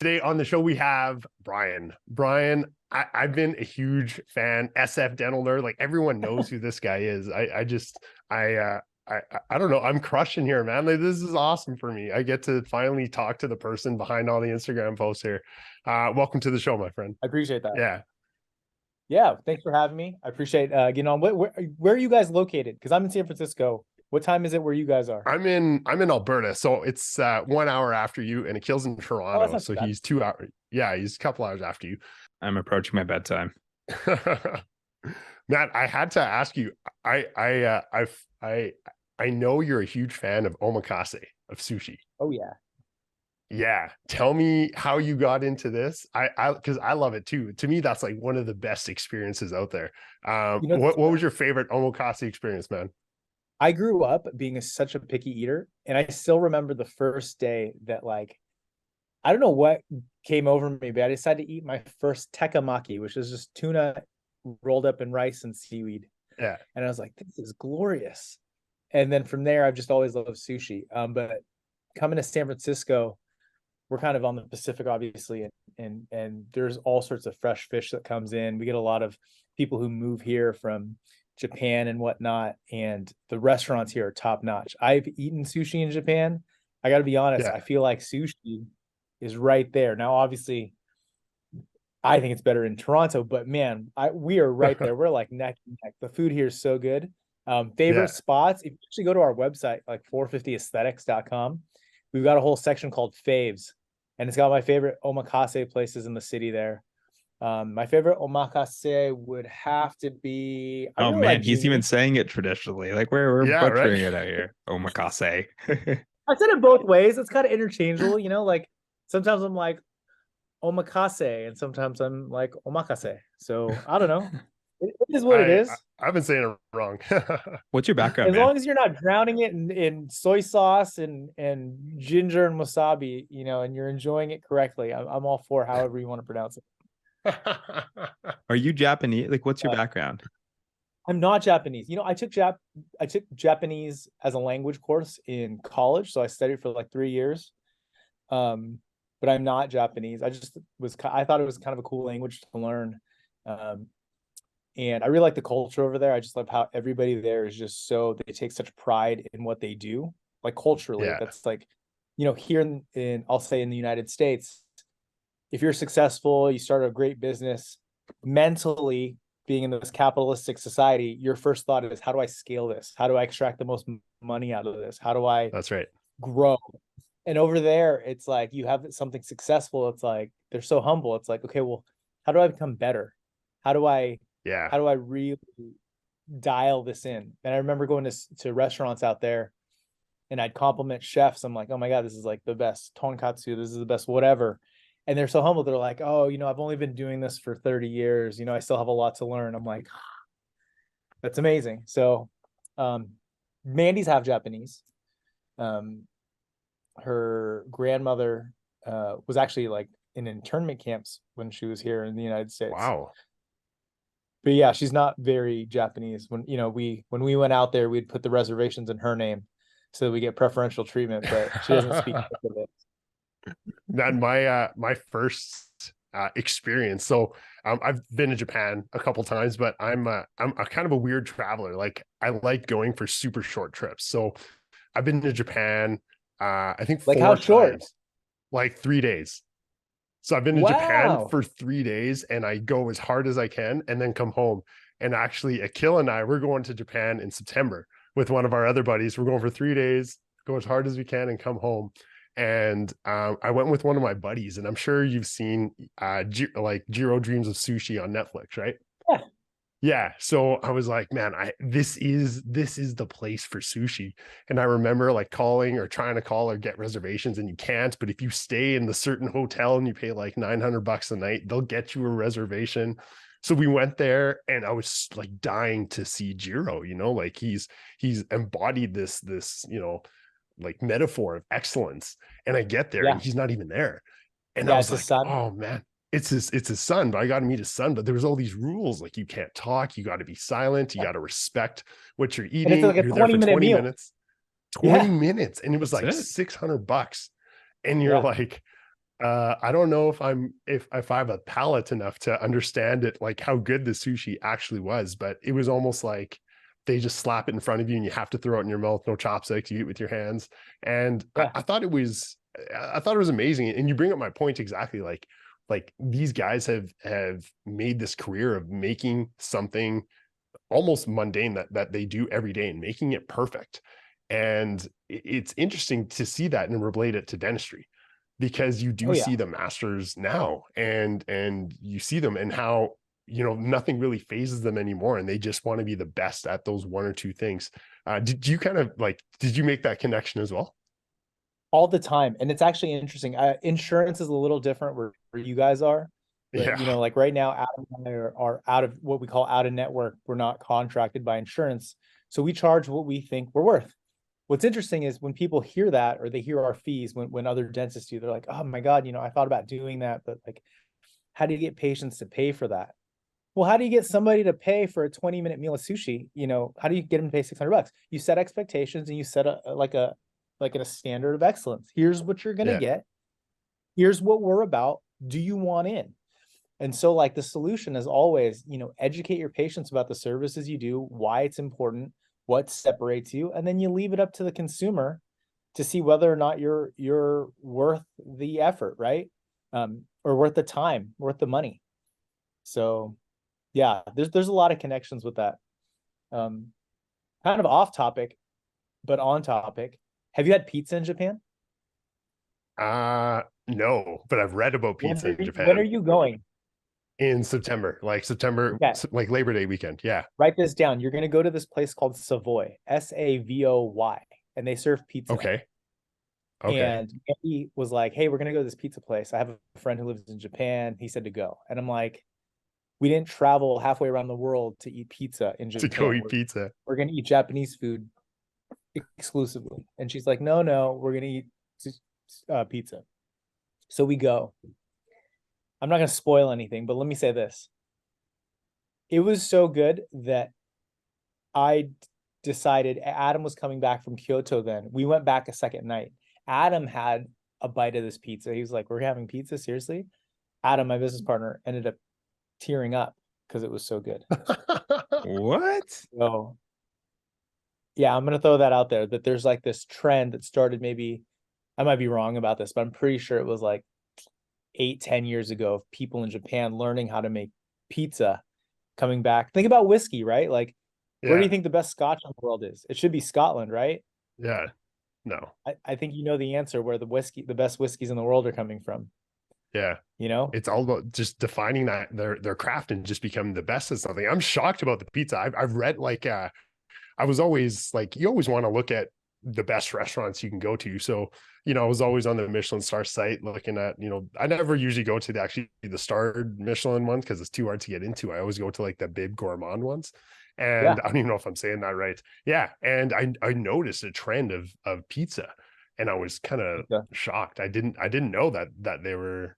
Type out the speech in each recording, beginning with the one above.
Today on the show, we have Brian. Brian, I've been a huge fan, SF dental nerd. Like everyone knows who this guy is. I don't know. I'm crushing here, man. Like this is awesome for me. I get to finally talk to the person behind all the Instagram posts here. Welcome to the show, my friend. I appreciate that. Yeah. Yeah, thanks for having me. I appreciate getting on. Where are you guys located? Because I'm in San Francisco. What time is it where you guys are? I'm in Alberta, so it's 1 hour after you, and Akil's in Oh, that's Toronto, not too so bad. he's 2 hours. Yeah, he's a couple hours after you. I'm approaching my bedtime. Matt, I had to ask you. I know you're a huge fan of omakase, of sushi. Oh yeah. Yeah, tell me how you got into this. Because I love it too. To me, that's like one of the best experiences out there. You know, What was your favorite omakase experience, man? I grew up being such a picky eater, and I still remember the first day that I don't know what came over me, but I decided to eat my first tekamaki, which is just tuna rolled up in rice and seaweed. Yeah, And I was like, this is glorious. And then from there, I've just always loved sushi. But coming to San Francisco, we're kind of on the Pacific, obviously, and there's all sorts of fresh fish that comes in. We get a lot of people who move here from Japan and whatnot, and the restaurants here are top notch. I've eaten sushi in Japan. I got to be honest, yeah. I feel like sushi is right there. Now, obviously, I think it's better in Toronto, but man, we are right there. We're like neck and neck. The food here is so good. Favorite Yeah. spots, if you actually go to our website, like 450aesthetics.com, we've got a whole section called faves, and it's got my favorite omakase places in the city there. My favorite omakase would have to be, I Oh really man, like he's Jimmy. even saying it traditionally. Like we're Yeah, right. butchering it out here. Omakase. I said it both ways. It's kind of interchangeable, like sometimes I'm like omakase and sometimes I'm like omakase. So I don't know. It is what it is. I've been saying it wrong. What's your background, As man? long as you're not drowning it in soy sauce and ginger and wasabi, and you're enjoying it correctly, I'm all for however you want to pronounce it. Are you Japanese? Like, what's your Uh, background? I'm not Japanese. I took Japanese as a language course in college, so I studied for like 3 years. But I'm not Japanese. I thought it was kind of a cool language to learn. And I really like the culture over there. I just love how everybody there is just they take such pride in what they do. Like culturally, Yeah, that's like, here I'll say in the United States, if you're successful, you start a great business, mentally being in this capitalistic society, your first thought is, how do I scale this? How do I extract the most money out of this? How do I that's right. grow? And over there, it's like you have something successful. It's like they're so humble. It's like, okay, well, how do I become better? How do I Yeah, how do I really dial this in? And I remember going to restaurants out there, and I'd compliment chefs. I'm like, oh my God, this is like the best tonkatsu. This is the best whatever. And they're so humble. They're like, oh, I've only been doing this for 30 years. I still have a lot to learn. I'm like, that's amazing. So Mandy's half Japanese. Um, her grandmother was actually like in internment camps when she was here in the United States. wow. But yeah, she's not very Japanese. When when we went out there, we'd put the reservations in her name so that we get preferential treatment, but she doesn't speak of it. Then my first experience. So I've been to Japan a couple times, but I'm a kind of a weird traveler. Like I like going for super short trips. So I've been to Japan I think Like how four short? times, like 3 days. So I've been to Japan Wow. for 3 days and I go as hard as I can and then come home. And actually, Akil and I, we're going to Japan in September with one of our other buddies. We're going for 3 days, go as hard as we can and come home. And I went with one of my buddies, and I'm sure you've seen like Jiro Dreams of Sushi on Netflix, right? Yeah. Yeah. So I was like, man, this is the place for sushi. And I remember like calling or trying to call or get reservations, and you can't. But if you stay in the certain hotel and you pay like $900 a night, they'll get you a reservation. So we went there, and I was like dying to see Jiro, like he's embodied this, like metaphor of excellence. And I get there Yeah. and he's not even there. And I Yeah, was it's a like, son. oh man, it's his son, but I got to meet his son. But there was all these rules, like you can't talk, you got to be silent, you got to respect what you're And it's eating. like a You're there for 20-minute 20 meal. minutes, 20 Yeah. minutes. And it was That's like it. $600. And you're Yeah. like, I don't know if I have a palate enough to understand it, like how good the sushi actually was, but it was almost like they just slap it in front of you and you have to throw it in your mouth, no chopsticks, you eat with your hands. And Yeah. I thought it was amazing. And you bring up my point exactly, like these guys have made this career of making something almost mundane that they do every day and making it perfect. And it's interesting to see that and relate it to dentistry, because you Oh do yeah. see the masters now and you see them and how, nothing really phases them anymore. And they just want to be the best at those one or two things. Did you kind of did you make that connection as well? All the time. And it's actually interesting. Insurance is a little different where you guys are, but Yeah. like right now, Adam and I are out of what we call out of network. We're not contracted by insurance. So we charge what we think we're worth. What's interesting is when people hear that, or they hear our fees when other dentists do, they're like, oh my God, I thought about doing that, but like, how do you get patients to pay for that? Well, how do you get somebody to pay for a 20-minute meal of sushi? How do you get them to pay $600? You set expectations and you set a standard of excellence. Here's what you're gonna Yeah. get. Here's what we're about. Do you want in? And so like the solution is always, educate your patients about the services you do, why it's important, what separates you, and then you leave it up to the consumer to see whether or not you're worth the effort, right? Or worth the time, worth the money. So yeah, there's a lot of connections with that. Um, Kind of off topic, but on topic. Have you had pizza in Japan? No, but I've read about pizza in When are Japan you going? in September, Okay, like Labor Day weekend. Yeah. write this down. You're gonna go to this place called Savoy, Savoy, and they serve pizza. Okay. Okay. And he was like, "Hey, we're gonna go to this pizza place. I have a friend who lives in Japan. He said to go." And I'm like, "We didn't travel halfway around the world to eat pizza in To go Japan. eat pizza. We're gonna eat Japanese food exclusively." And she's like, "No, we're gonna eat pizza." So we go. I'm not gonna spoil anything, but let me say this: it was so good that I decided Adam was coming back from Kyoto then. We went back a second night. Adam had a bite of this pizza. He was like, "We're having pizza? Seriously?" Adam, my business partner, ended up tearing up because it was so good. What? So yeah, I'm gonna throw that out there that there's like this trend that started, maybe I might be wrong about this, but I'm pretty sure it was like 8-10 years ago, of people in Japan learning how to make pizza, coming back. Think about whiskey, right? Like, where do you Yeah. think the best scotch in the world is? It should be Scotland, right? Yeah. No. I think you know the answer where the best whiskeys in the world are coming from, Yeah. you know? It's all about just defining that their craft and just becoming the best at something. I'm shocked about the pizza. I've read I was always like, you always want to look at the best restaurants you can go to. So, I was always on the Michelin star site looking at, I never usually go to the starred Michelin ones because it's too hard to get into. I always go to like the Bib Gourmand ones. And Yeah. I don't even know if I'm saying that right. Yeah. And I noticed a trend of pizza, and I was kind of Yeah. shocked. I didn't know that they were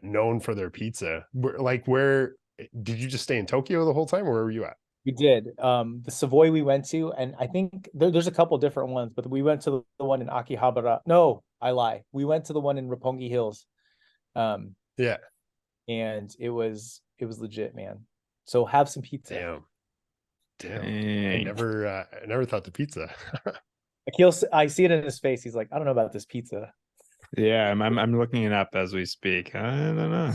known for their pizza. Where did you just stay in Tokyo the whole time, or where were you at? We did. The Savoy we went to, and I think there's a couple different ones, but we went to the one in Akihabara. No, I lie. We went to the one in Roppongi Hills. Um, Yeah. and it was legit, man. So have some pizza. Damn. Dang. I never thought the pizza. Akil, I see it in his face. He's like, "I don't know about this pizza." Yeah, I'm looking it up as we speak. I don't know.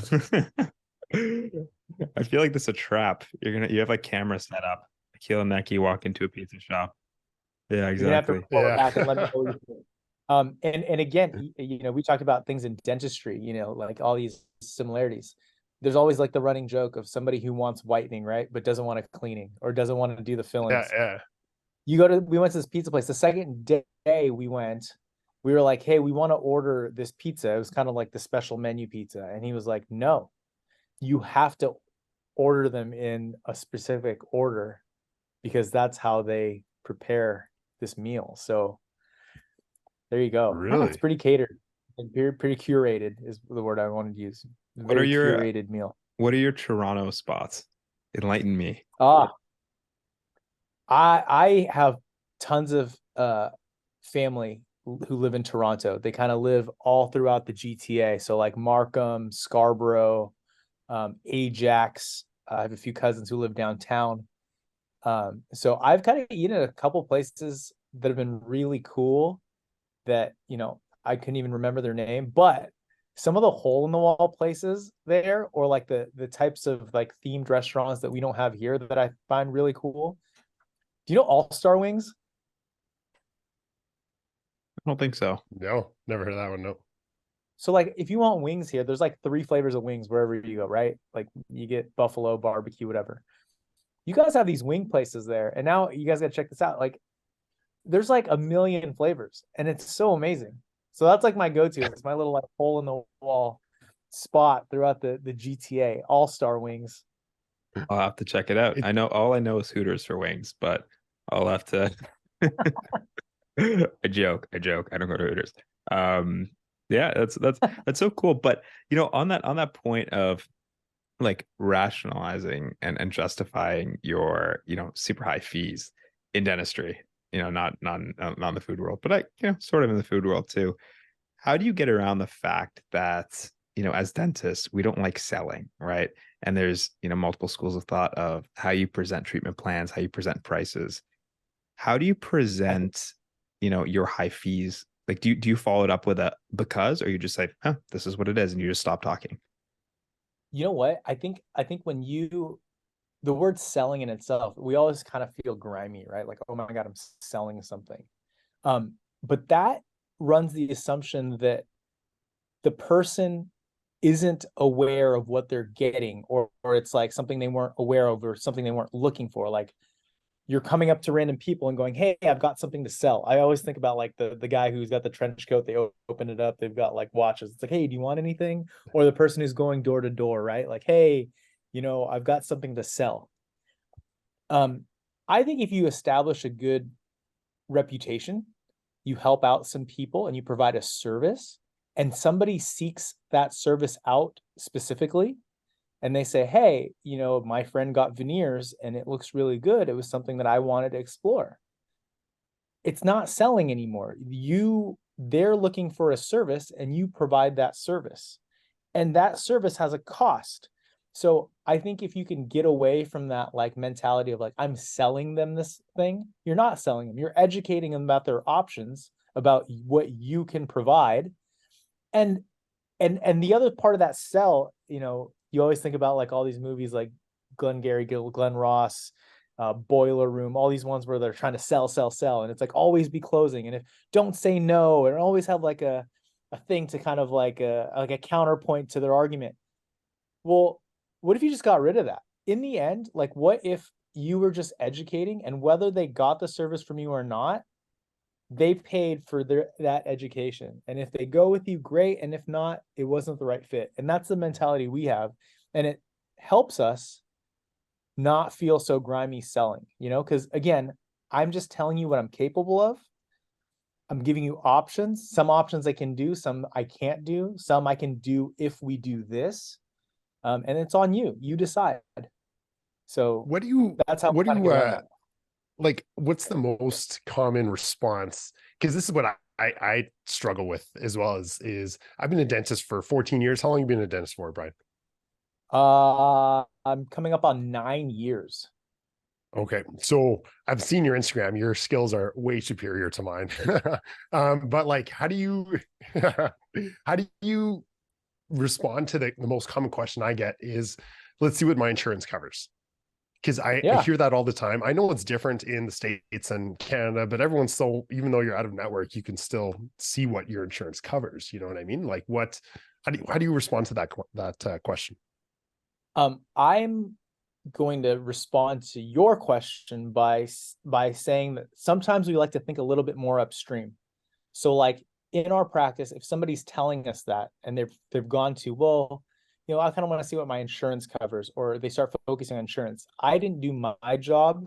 I feel like this is a trap. You have like camera set up. Akil and Neki walk into a pizza shop. Yeah, You're gonna have to exactly. report back and let me Yeah. know what you think. And again, we talked about things in dentistry, like all these similarities. There's always like the running joke of somebody who wants whitening, right? But doesn't want a cleaning or doesn't want to do the fillings. Yeah. We went to this pizza place. The second day we were like, "Hey, we want to order this pizza." It was kind of like the special menu pizza. And he was like, "No, you have to order them in a specific order because that's how they prepare this meal." So there you go. It's Really? pretty catered and pretty curated is the word I wanted to use. What are Very your curated meal. what are your Toronto spots? Enlighten me. Ah, I have tons of family who live in Toronto. They kind of live all throughout the GTA. So like Markham, Scarborough, Ajax. I have a few cousins who live downtown. So I've kind of eaten at a couple places that have been really cool that, you know, I couldn't even remember their name, but some of the hole in the wall places there, or like the types of like themed restaurants that we don't have here that I find really cool. Do you know All-Star Wings? I don't think so. No, never heard of that one. No. So like if you want wings here, there's like 3 flavors of wings wherever you go, right? Like you get buffalo, barbecue, whatever. You guys have these wing places there, and now you guys got to check this out. Like there's like a million flavors, and it's so amazing. So that's like my go-to. It's my little like hole in the wall spot throughout the GTA. All-Star Wings. I'll have to check it out. It- All I know is Hooters for wings, but I'll have to. I joke. I don't go to Hooters. Yeah, that's so cool. But you know, on that point of like rationalizing and justifying your, you know, super high fees in dentistry, you know, not in the food world, but you know, sort of in the food world too. How do you get around the fact that, you know, as dentists, we don't like selling, right? And there's, you know, multiple schools of thought of how you present treatment plans, how you present prices. How do you present, you know, your high fees? Like, do you follow it up with a because, or you just say, huh, this is what it is, and you just stop talking? You know what? I think when the word selling in itself, we always kind of feel grimy, right? Like, oh my God, I'm selling something. But that runs the assumption that the person isn't aware of what they're getting, or it's like something they weren't aware of or something they weren't looking for. Like you're coming up to random people and going, hey, I've got something to sell. I always think about like the guy who's got the trench coat, they open it up, they've got like watches. It's like, hey, do you want anything? Or the person who's going door to door, right? Like, hey, you know, I've got something to sell. I think if you establish a good reputation, you help out some people and you provide a service, and somebody seeks that service out specifically, and they say, hey, you know, my friend got veneers and it looks really good. It was something that I wanted to explore. It's not selling anymore. They're looking for a service and you provide that service. And that service has a cost. So I think if you can get away from that like mentality of like, I'm selling them this thing, you're not selling them. You're educating them about their options, about what you can provide. And the other part of that sell, you know, you always think about like all these movies like Glengarry Glen Ross, Boiler Room, all these ones where they're trying to sell, and it's like always be closing, and if don't say no, and always have like a thing to kind of like a counterpoint to their argument. Well, what if you just got rid of that? In the end, like what if you were just educating, and whether they got the service from you or not, they paid for that education, and if they go with you, great, and if not, it wasn't the right fit. And that's the mentality we have, and it helps us not feel so grimy selling, you know, because again, I'm just telling you what I'm capable of. I'm giving you options. Some options I can do, some I can't do, some I can do if we do this, and it's on you. You decide. So that's how we what do kind of you get around that. like what's the most common response? Because this is what I struggle with as well, is I've been a dentist for 14 years. How long have you been a dentist for, Brian? I'm coming up on 9 years. Okay, so I've seen your Instagram. Your skills are way superior to mine. But like, how do you how do you respond to the most common question I get is, let's see what my insurance covers. Because I Yeah. hear that all the time. I know it's different in the States and Canada, but everyone's so, even though you're out of network, you can still see what your insurance covers. You know what I mean? Like how do you respond to that question? I'm going to respond to your question by saying that sometimes we like to think a little bit more upstream. So like in our practice, if somebody's telling us that and they've gone to, well, you know, I kind of want to see what my insurance covers, or they start focusing on insurance. I didn't do my job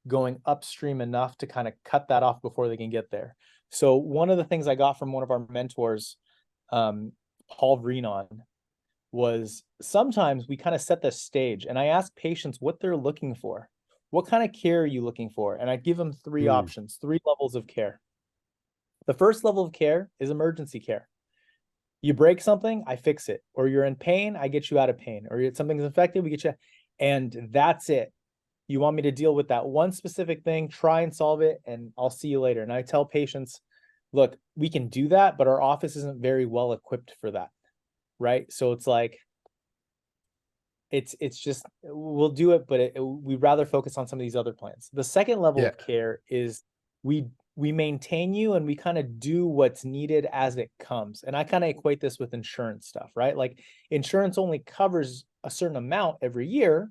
going upstream enough to kind of cut that off before they can get there. So one of the things I got from one of our mentors, Paul Vrenon, was sometimes we kind of set the stage, and I ask patients what they're looking for. What kind of care are you looking for? And I give them 3 options, 3 levels of care. The first level of care is emergency care. You break something, I fix it. Or you're in pain, I get you out of pain. Or something's infected, we get you. And that's it. You want me to deal with that one specific thing, try and solve it, and I'll see you later. And I tell patients, look, we can do that, but our office isn't very well equipped for that. Right? So it's like, it's just, we'll do it, but we'd rather focus on some of these other plans. The second level of care is we maintain you and we kind of do what's needed as it comes. And I kind of equate this with insurance stuff, right? Like insurance only covers a certain amount every year.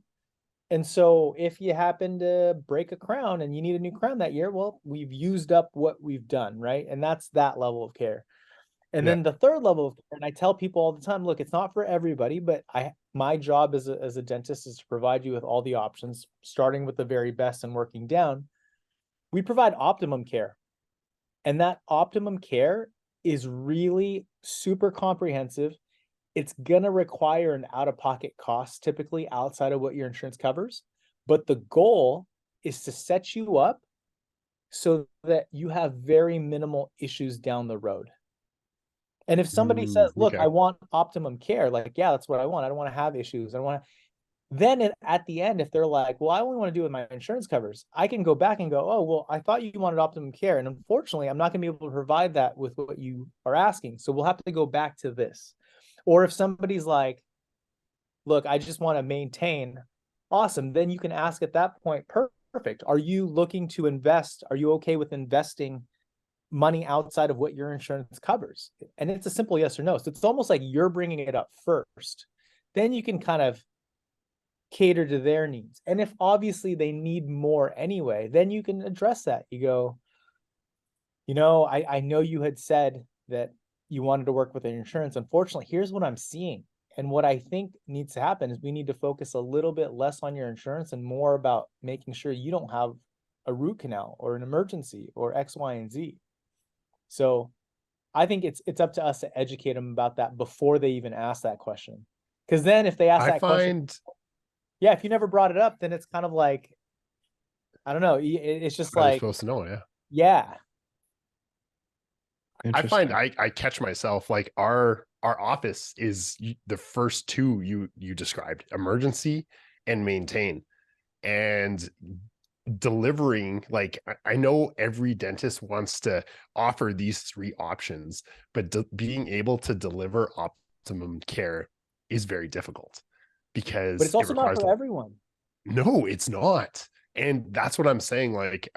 And so if you happen to break a crown and you need a new crown that year, well, we've used up what we've done, right? And that's that level of care. And then the third level of care, and I tell people all the time, look, it's not for everybody, but my job as a dentist is to provide you with all the options, starting with the very best and working down. We provide optimum care. And that optimum care is really super comprehensive. It's going to require an out-of-pocket cost, typically outside of what your insurance covers. But the goal is to set you up so that you have very minimal issues down the road. And if somebody says, look, I want optimum care, like, yeah, that's what I want. I don't want to have issues. I don't want to. Then at the end, if they're like, well, I only want to do what my insurance covers, I can go back and go, oh, well, I thought you wanted optimum care. And unfortunately, I'm not going to be able to provide that with what you are asking. So we'll have to go back to this. Or if somebody's like, look, I just want to maintain, awesome. Then you can ask at that point, perfect. Are you looking to invest? Are you okay with investing money outside of what your insurance covers? And it's a simple yes or no. So it's almost like you're bringing it up first. Then you can kind of cater to their needs. And if obviously they need more anyway, then you can address that. You go, I know you had said that you wanted to work with an insurance. Unfortunately, here's what I'm seeing. And what I think needs to happen is we need to focus a little bit less on your insurance and more about making sure you don't have a root canal or an emergency or X, Y, and Z. So I think it's up to us to educate them about that before they even ask that question. Because then if they ask that question, yeah, if you never brought it up, then it's kind of like, I don't know. It's just like, supposed to know. Yeah. Yeah. I find I catch myself like our office is the first two you described, emergency and maintain, and delivering. Like I know every dentist wants to offer these three options, but being able to deliver optimum care is very difficult because but it's also not for everyone. No, it's not. And that's what I'm saying. Like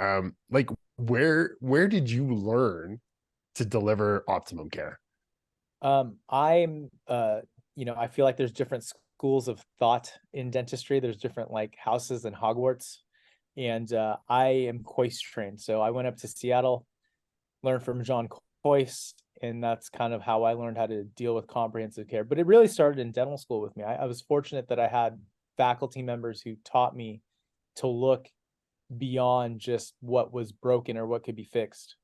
where did you learn to deliver optimum care? I feel like there's different schools of thought in dentistry. There's different like houses in Hogwarts. And I am Kois trained. So I went up to Seattle, learned from John Kois, and that's kind of how I learned how to deal with comprehensive care. But it really started in dental school with me. I was fortunate that I had faculty members who taught me to look beyond just what was broken or what could be fixed.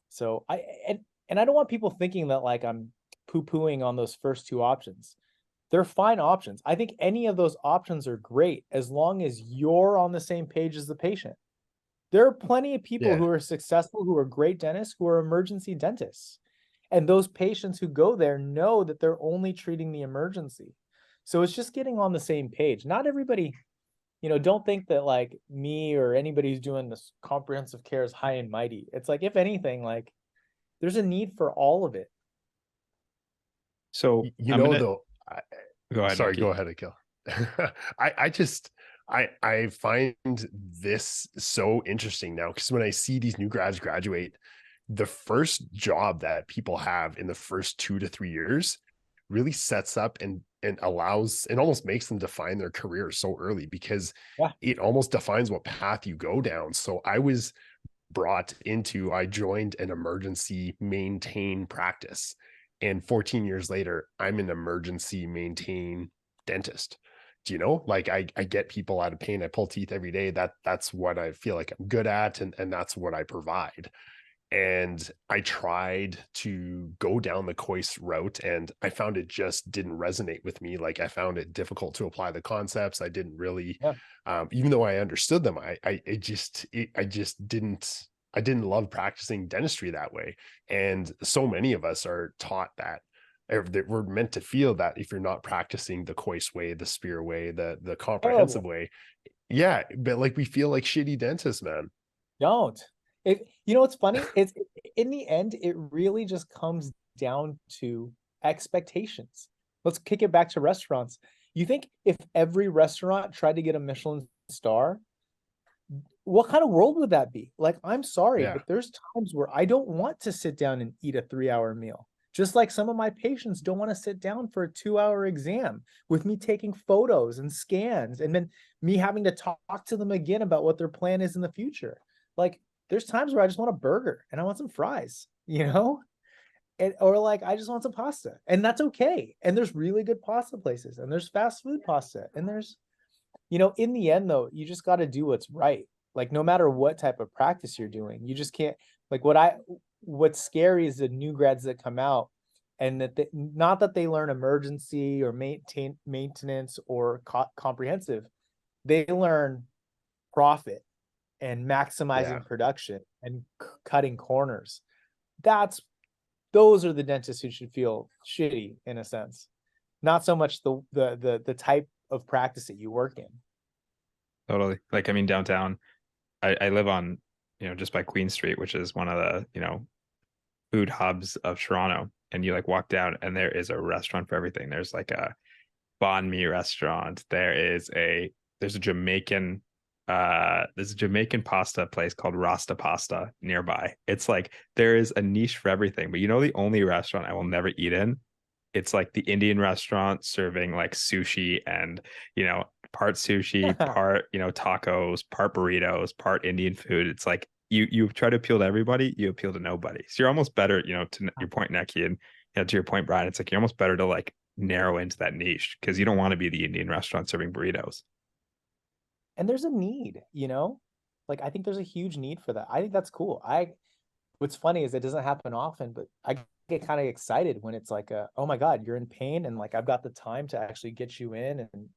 So I don't want people thinking that like I'm poo-pooing on those first two options. They're fine options. I think any of those options are great as long as you're on the same page as the patient. There are plenty of people who are successful, who are great dentists, who are emergency dentists. And those patients who go there know that they're only treating the emergency. So it's just getting on the same page. Not everybody, don't think that like me or anybody who's doing this comprehensive care is high and mighty. It's like, if anything, like there's a need for all of it. So though, go ahead. Sorry, Nikki. go ahead, Akil. I find this so interesting now because when I see these new grads graduate, the first job that people have in the first 2 to 3 years really sets up and allows and almost makes them define their career so early because it almost defines what path you go down. So I joined an emergency maintain practice. And 14 years later, I'm an emergency maintain dentist. Do you know? Like I get people out of pain. I pull teeth every day. That's what I feel like I'm good at. And that's what I provide. And I tried to go down the Kois route and I found it just didn't resonate with me. Like I found it difficult to apply the concepts. I didn't really, even though I understood them, I just didn't I didn't love practicing dentistry that way. And so many of us are taught that, or that we're meant to feel that if you're not practicing the Coyce way, the Spear way, the comprehensive Terrible. way, yeah, but like we feel like shitty dentists, man. Don't. You know what's funny? It's in the end, it really just comes down to expectations. Let's kick it back to restaurants. You think if every restaurant tried to get a Michelin star, what kind of world would that be? Like, I'm sorry, Yeah. but there's times where I don't want to sit down and eat a 3-hour meal. Just like some of my patients don't want to sit down for a 2-hour exam with me taking photos and scans and then me having to talk to them again about what their plan is in the future. Like, there's times where I just want a burger and I want some fries, you know? And, or like, I just want some pasta, and that's okay. And there's really good pasta places, and there's fast food pasta, and there's, in the end though, you just got to do what's right. Like, no matter what type of practice you're doing, you just can't, like, what's scary is the new grads that come out, and that not that they learn emergency or maintenance or comprehensive, they learn profit and maximizing Yeah. production and cutting corners. Those are the dentists who should feel shitty, in a sense, not so much the type of practice that you work in. Totally. Like, I mean, downtown, I live on, just by Queen Street, which is one of the, food hubs of Toronto. And you like walk down and there is a restaurant for everything. There's like a banh mi restaurant. There's a Jamaican pasta place called Rasta Pasta nearby. It's like there is a niche for everything. But the only restaurant I will never eat in, it's like the Indian restaurant serving like sushi and, part sushi, part, tacos, part burritos, part Indian food. It's like you try to appeal to everybody, you appeal to nobody. So you're almost better, to your point, Neki, and to your point, Brian, it's like you're almost better to like narrow into that niche because you don't want to be the Indian restaurant serving burritos. And there's a need, like, I think there's a huge need for that. I think that's cool. What's funny is it doesn't happen often, but I get kind of excited when it's like, oh my God, you're in pain. And like, I've got the time to actually get you in and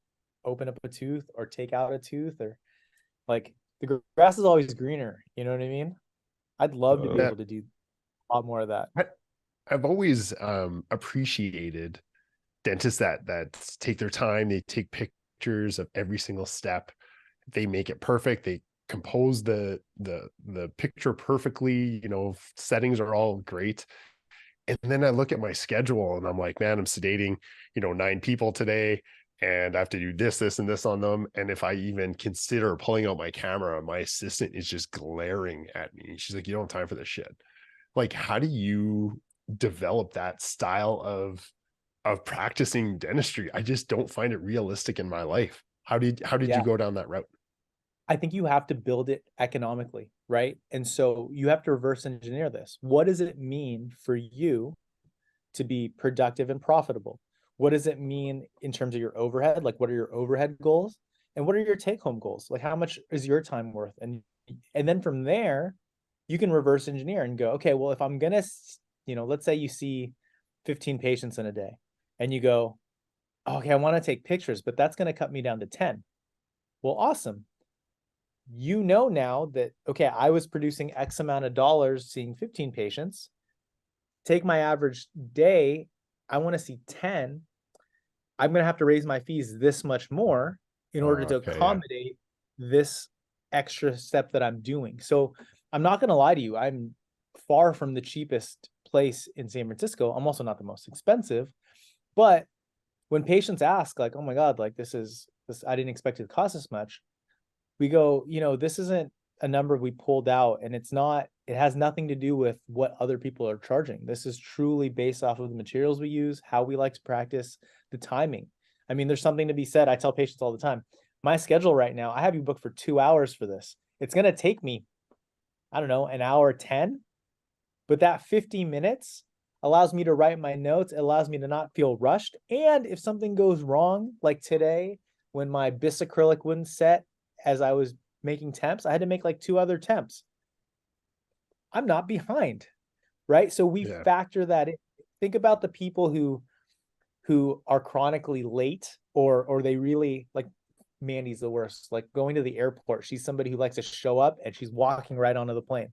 open up a tooth or take out a tooth, or like, the grass is always greener. You know what I mean? I'd love to be able to do a lot more of that. I've always appreciated dentists that take their time, they take pictures of every single step, they make it perfect, they compose the picture perfectly, settings are all great. And then I look at my schedule and I'm like, man, I'm sedating 9 people today, and I have to do this and this on them. And if I even consider pulling out my camera, my assistant is just glaring at me. She's like, you don't have time for this shit. Like, how do you develop that style of practicing dentistry? I just don't find it realistic in my life. How did you go down that route? I think you have to build it economically, right? And so you have to reverse engineer this. What does it mean for you to be productive and profitable? What does it mean in terms of your overhead? Like, what are your overhead goals? And what are your take-home goals? Like, how much is your time worth? And then from there, you can reverse engineer and go, okay, well, if I'm gonna, let's say you see 15 patients in a day, and you go, okay, I want to take pictures, but that's going to cut me down to 10. Well, awesome. Now that, okay, I was producing X amount of dollars seeing 15 patients. Take my average day, I want to see 10. I'm going to have to raise my fees this much more in order to accommodate this extra step that I'm doing. So I'm not going to lie to you. I'm far from the cheapest place in San Francisco. I'm also not the most expensive. But when patients ask, like, oh my God, like this, I didn't expect it to cost this much, we go, this isn't a number we pulled out, and it has nothing to do with what other people are charging. This is truly based off of the materials we use, how we like to practice, the timing. I mean, there's something to be said. I tell patients all the time, my schedule right now, I have you booked for 2 hours for this. It's going to take me, I don't know, an hour 10, but that 50 minutes allows me to write my notes. It allows me to not feel rushed. And if something goes wrong, like today, when my bisacrylic wouldn't set as I was making temps, I had to make like 2 other temps. I'm not behind, right? So we factor that in. Think about the people who are chronically late, or they really, like, Mandy's the worst. Like, going to the airport, she's somebody who likes to show up and she's walking right onto the plane.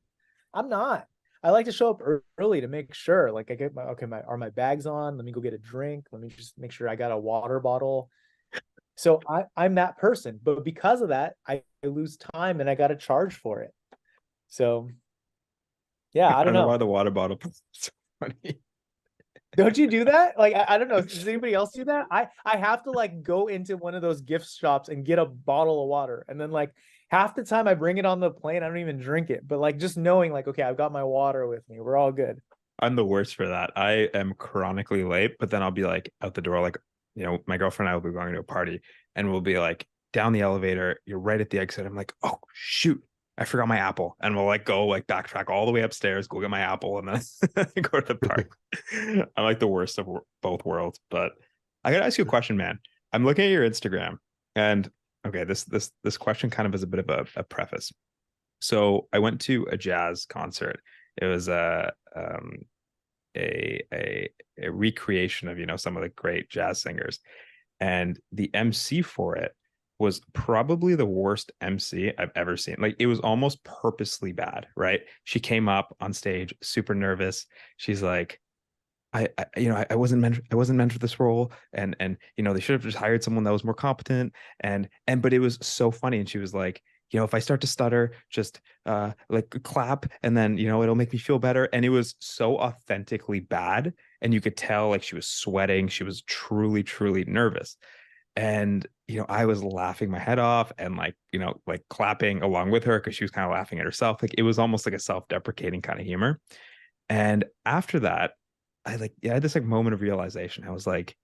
I'm not. I like to show up early to make sure, like, I get are my bags on? Let me go get a drink. Let me just make sure I got a water bottle. So I'm that person, but because of that, I lose time and I got to charge for it. So yeah, I I don't don't know why know. the water bottle is so funny. Don't you do that? Like, I don't know. Does anybody else do that? I have to like go into one of those gift shops and get a bottle of water. And then like half the time I bring it on the plane, I don't even drink it. But like just knowing like, okay, I've got my water with me. We're all good. I'm the worst for that. I am chronically late, but then I'll be like out the door, like, my girlfriend and I will be going to a party and we'll be like down the elevator. You're right at the exit. I'm like, oh, shoot, I forgot my apple. And we'll like go like backtrack all the way upstairs, go get my apple, and then go to the park. I'm like the worst of both worlds. But I got to ask you a question, man. I'm looking at your Instagram and okay, this question kind of is a bit of a preface. So I went to a jazz concert. It was a recreation of some of the great jazz singers, and the MC for it was probably the worst MC I've ever seen. Like it was almost purposely bad, right? She came up on stage super nervous. She's like, I wasn't meant for this role, and they should have just hired someone that was more competent, and but it was so funny. And she was like, if I start to stutter, just like clap, and then it'll make me feel better. And it was so authentically bad, and you could tell like she was sweating. She was truly, truly nervous. And I was laughing my head off and like clapping along with her because she was kind of laughing at herself. Like it was almost like a self-deprecating kind of humor. And after that, I had this like moment of realization. I was like,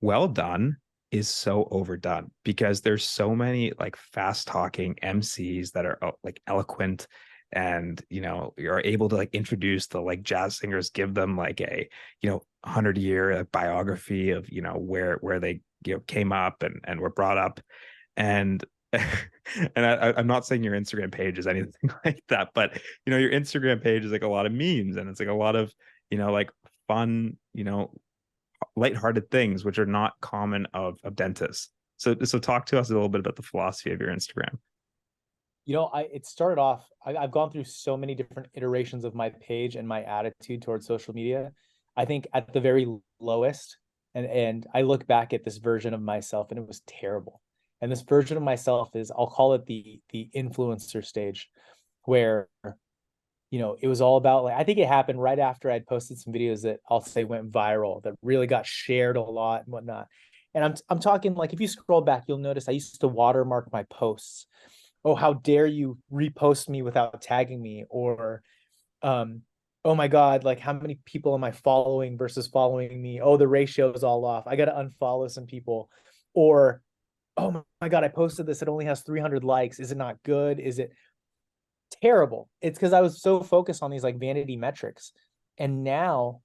well done is so overdone because there's so many like fast talking MCs that are like eloquent and you're able to like introduce the like jazz singers, give them like a 100-year biography of where they came up and were brought up. And and I'm not saying your Instagram page is anything like that, but your Instagram page is like a lot of memes and it's like a lot of like fun lighthearted things which are not common of dentists. So talk to us a little bit about the philosophy of your Instagram. It started off, I've gone through so many different iterations of my page and my attitude towards social media. I think at the very lowest, and I look back at this version of myself and it was terrible. And this version of myself is, I'll call it the influencer stage, where it was all about like, I think it happened right after I'd posted some videos that I'll say went viral, that really got shared a lot and whatnot. And I'm talking like, if you scroll back, you'll notice I used to watermark my posts. Oh, how dare you repost me without tagging me? Or, oh my God, like how many people am I following versus following me? Oh, the ratio is all off. I got to unfollow some people. Or, oh my God, I posted this. It only has 300 likes. Is it not good? Is it terrible? It's because I was so focused on these like vanity metrics. And now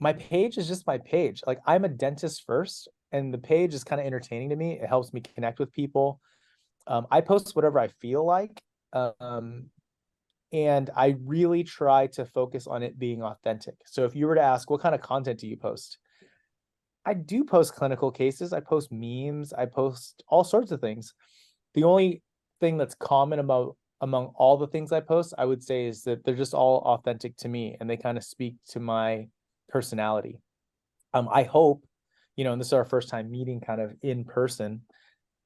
my page is just my page. Like I'm a dentist first, and the page is kind of entertaining to me. It helps me connect with people. I post whatever I feel like. And I really try to focus on it being authentic. So if you were to ask, what kind of content do you post? I do post clinical cases. I post memes. I post all sorts of things. The only thing that's common among all the things I post, I would say, is that they're just all authentic to me and they kind of speak to my personality. I hope, and this is our first time meeting kind of in person.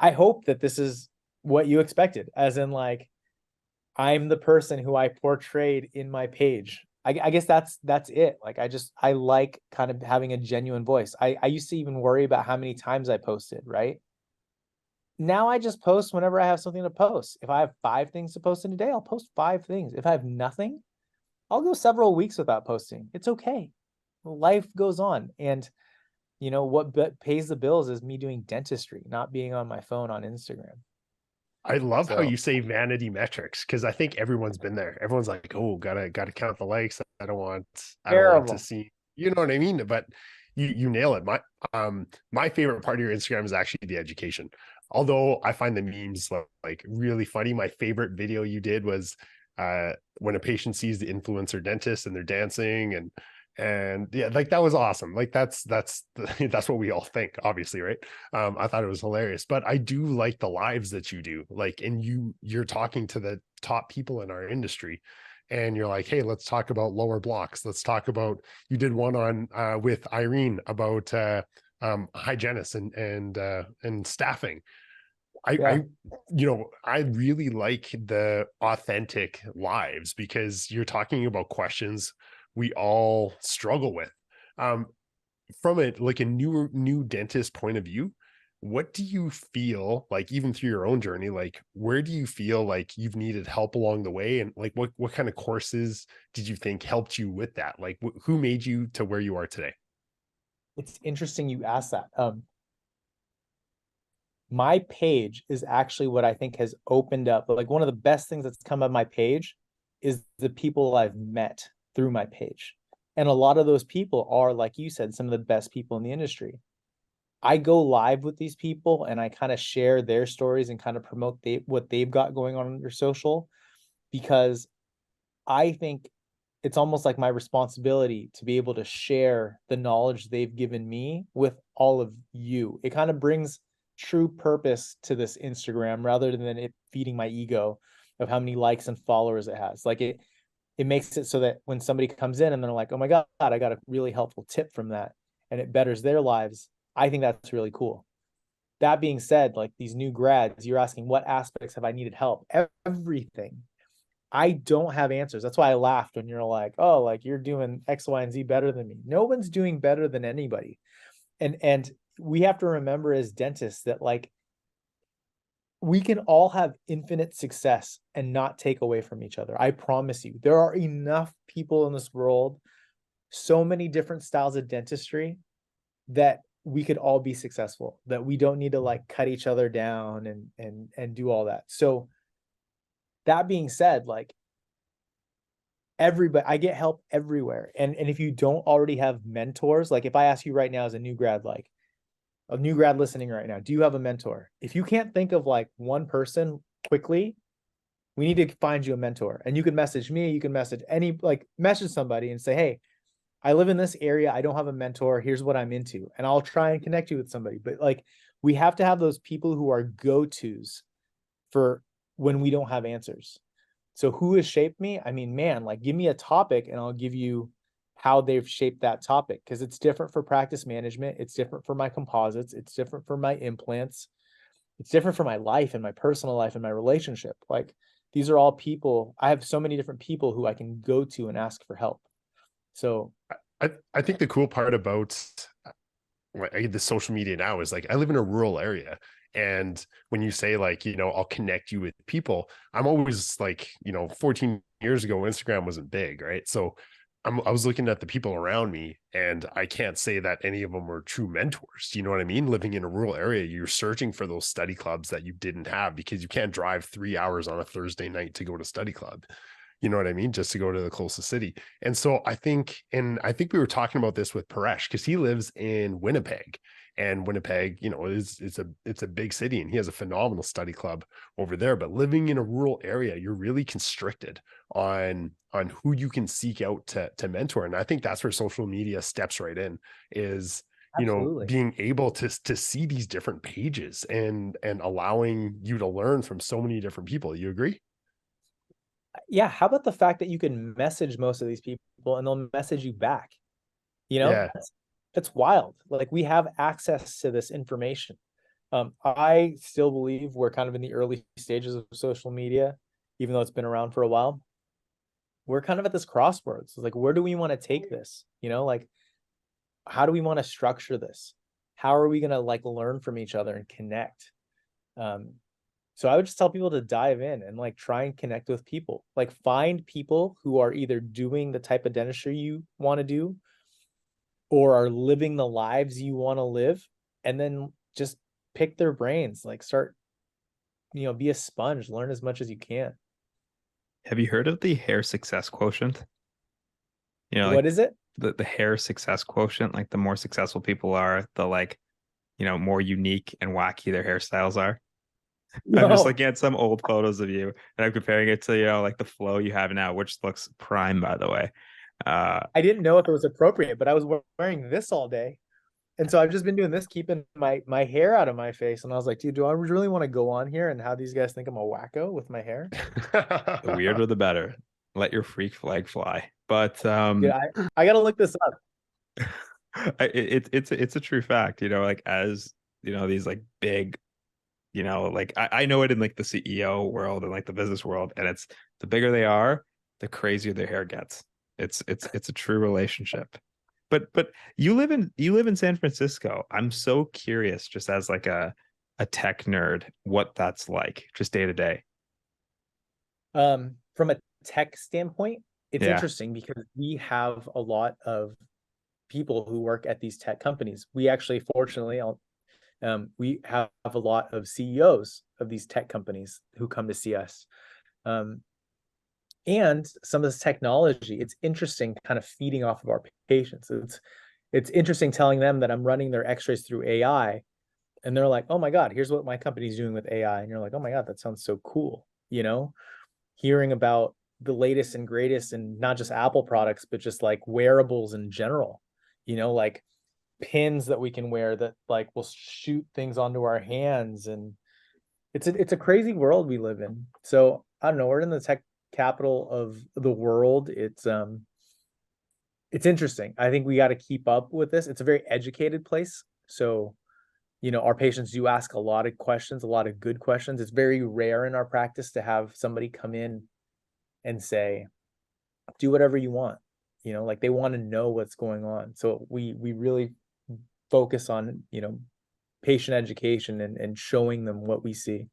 I hope that this is what you expected, as in like, I'm the person who I portrayed in my page. I guess that's it. Like I like kind of having a genuine voice. I used to even worry about how many times I posted, right? Now I just post whenever I have something to post. If I have 5 things to post in a day, I'll post 5 things. If I have nothing, I'll go several weeks without posting. It's okay. Life goes on. And what pays the bills is me doing dentistry, not being on my phone on Instagram. I love how So you say vanity metrics because I think everyone's been there. Everyone's like, "Oh, gotta count the likes. I don't want to terrible. see." You know what I mean? But you nail it. My favorite part of your Instagram is actually the education. Although I find the memes like really funny. My favorite video you did was when a patient sees the influencer dentist and they're dancing and yeah, like that was awesome. Like that's that's what we all think, obviously, right? I thought it was hilarious, but I do like the lives that you do, like, and you're talking to the top people in our industry, and you're like, hey, let's talk about lower blocks. Let's talk about, you did one on with Irene about hygienists and staffing. I I really like the authentic lives, because you're talking about questions we all struggle with. From it, like a new dentist point of view, what do you feel like, even through your own journey, like where do you feel like you've needed help along the way, and like what kind of courses did you think helped you with that? Like who made you to where you are today? It's interesting you asked that. My page is actually what I think has opened up. Like one of the best things that's come of my page is the people I've met through my page. And a lot of those people are, like you said, some of the best people in the industry. I go live with these people and I kind of share their stories and kind of promote what they've got going on their social, because I think it's almost like my responsibility to be able to share the knowledge they've given me with all of you. It kind of brings true purpose to this Instagram, rather than it feeding my ego of how many likes and followers it has. Like it makes it so that when somebody comes in and they're like, oh my God, I got a really helpful tip from that, and it betters their lives, I think that's really cool. That being said, like these new grads, you're asking what aspects have I needed help? Everything. I don't have answers. That's why I laughed when you're like, oh, like you're doing X, Y, and Z better than me. No one's doing better than anybody. And we have to remember as dentists that like we can all have infinite success and not take away from each other. I promise you, there are enough people in this world, so many different styles of dentistry, that we could all be successful, that we don't need to like cut each other down and do all that. So that being said, like everybody, I get help everywhere. And if you don't already have mentors, like if I ask you right now as a new grad, like a new grad listening right now, do you have a mentor? If you can't think of like one person quickly, we need to find you a mentor. And you can message me, you can message message somebody and say, hey, I live in this area, I don't have a mentor, here's what I'm into, and I'll try and connect you with somebody. But like we have to have those people who are go-tos for when we don't have answers. So who has shaped me? I mean, man, like give me a topic and I'll give you how they've shaped that topic, because it's different for practice management. It's different for my composites. It's different for my implants. It's different for my life and my personal life and my relationship. Like these are all people. I have so many different people who I can go to and ask for help. So I think the cool part about the social media now is like I live in a rural area, and when you say like, I'll connect you with people, I'm always like, 14 years ago Instagram wasn't big, right? So I was looking at the people around me, and I can't say that any of them were true mentors. Do you know what I mean? Living in a rural area, you're searching for those study clubs that you didn't have, because you can't drive 3 hours on a Thursday night to go to study club. You know what I mean? Just to go to the closest city. And so I think we were talking about this with Paresh, because he lives in Winnipeg, and Winnipeg, it's a big city, and he has a phenomenal study club over there. But living in a rural area, you're really constricted on who you can seek out to mentor. And I think that's where social media steps right in, is absolutely. being able to see these different pages and allowing you to learn from so many different people. You agree? Yeah. How about the fact that you can message most of these people and they'll message you back? Yeah. That's wild. Like we have access to this information. I still believe we're kind of in the early stages of social media, even though it's been around for a while. We're kind of at this crossroads. Like, where do we want to take this? Like, how do we want to structure this? How are we going to like learn from each other and connect? So I would just tell people to dive in and like try and connect with people. Like find people who are either doing the type of dentistry you want to do or are living the lives you want to live, and then just pick their brains. Like start, be a sponge, learn as much as you can. Have you heard of the hair success quotient? What is it? The hair success quotient, like the more successful people are, the like, more unique and wacky their hairstyles are. I'm just looking at some old photos of you and I'm comparing it to, like the flow you have now, which looks prime, by the way. I didn't know if it was appropriate, but I was wearing this all day. And so I've just been doing this, keeping my hair out of my face. And I was like, dude, do I really want to go on here and how these guys think I'm a wacko with my hair? The weirder, the better. let your freak flag fly. But Yeah, I gotta look this up. it's a true fact, like as these like big, like I know it in like the CEO world and like the business world, and it's the bigger they are, the crazier their hair gets. It's a true relationship. But you live in San Francisco. I'm so curious, just as like a tech nerd, what that's like just day to day. From a tech standpoint, it's Yeah. interesting because we have a lot of people who work at these tech companies. We actually, fortunately, we have a lot of CEOs of these tech companies who come to see us. And some of this technology, it's interesting kind of feeding off of our patients. It's interesting telling them that I'm running their x-rays through AI, and they're like, oh my God, here's what my company's doing with AI. And you're like, oh my God, that sounds so cool. Hearing about the latest and greatest, and not just Apple products, but just like wearables in general, like pins that we can wear that like will shoot things onto our hands. And it's a crazy world we live in. So I don't know, we're in the tech capital of the world. It's interesting. I think we got to keep up with this. It's a very educated place. So, our patients do ask a lot of questions, a lot of good questions. It's very rare in our practice to have somebody come in and say, do whatever you want. Like they want to know what's going on. So we really focus on, patient education and showing them what we see.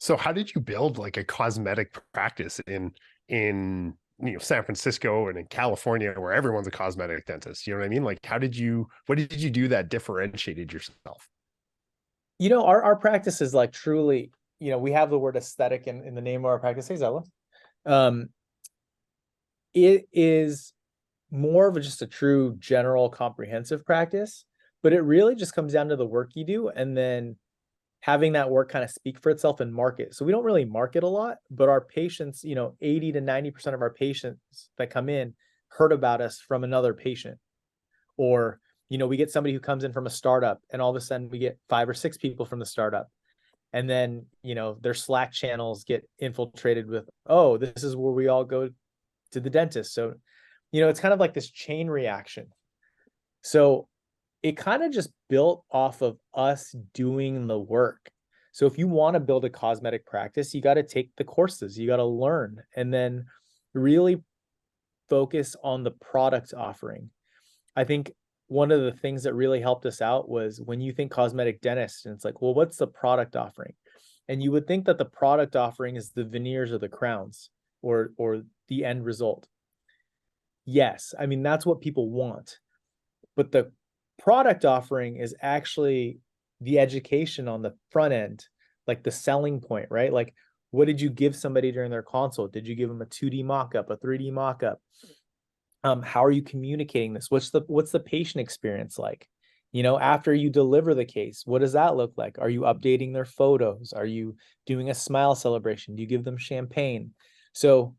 So how did you build like a cosmetic practice in San Francisco and in California where everyone's a cosmetic dentist? You know what I mean? Like what did you do that differentiated yourself? Our practice is like truly, we have the word aesthetic in the name of our practice. Hey, Zella. It is more of just a true general comprehensive practice, but it really just comes down to the work you do and then having that work kind of speak for itself and market. So we don't really market a lot, but our patients, 80 to 90% of our patients that come in heard about us from another patient. Or, we get somebody who comes in from a startup, and all of a sudden we get 5 or 6 people from the startup. And then, their Slack channels get infiltrated with, oh, this is where we all go to the dentist. So, it's kind of like this chain reaction. So it kind of just built off of us doing the work. So if you want to build a cosmetic practice, you got to take the courses, you got to learn, and then really focus on the product offering. I think one of the things that really helped us out was when you think cosmetic dentist, and it's like, well, what's the product offering? And you would think that the product offering is the veneers or the crowns or the end result. Yes, I mean, that's what people want. But the product offering is actually the education on the front end, like the selling point, right? Like, what did you give somebody during their consult? Did you give them a 2D mock-up, a 3D mock-up? How are you communicating this? What's the patient experience like? After you deliver the case, what does that look like? Are you updating their photos? Are you doing a smile celebration? Do you give them champagne? So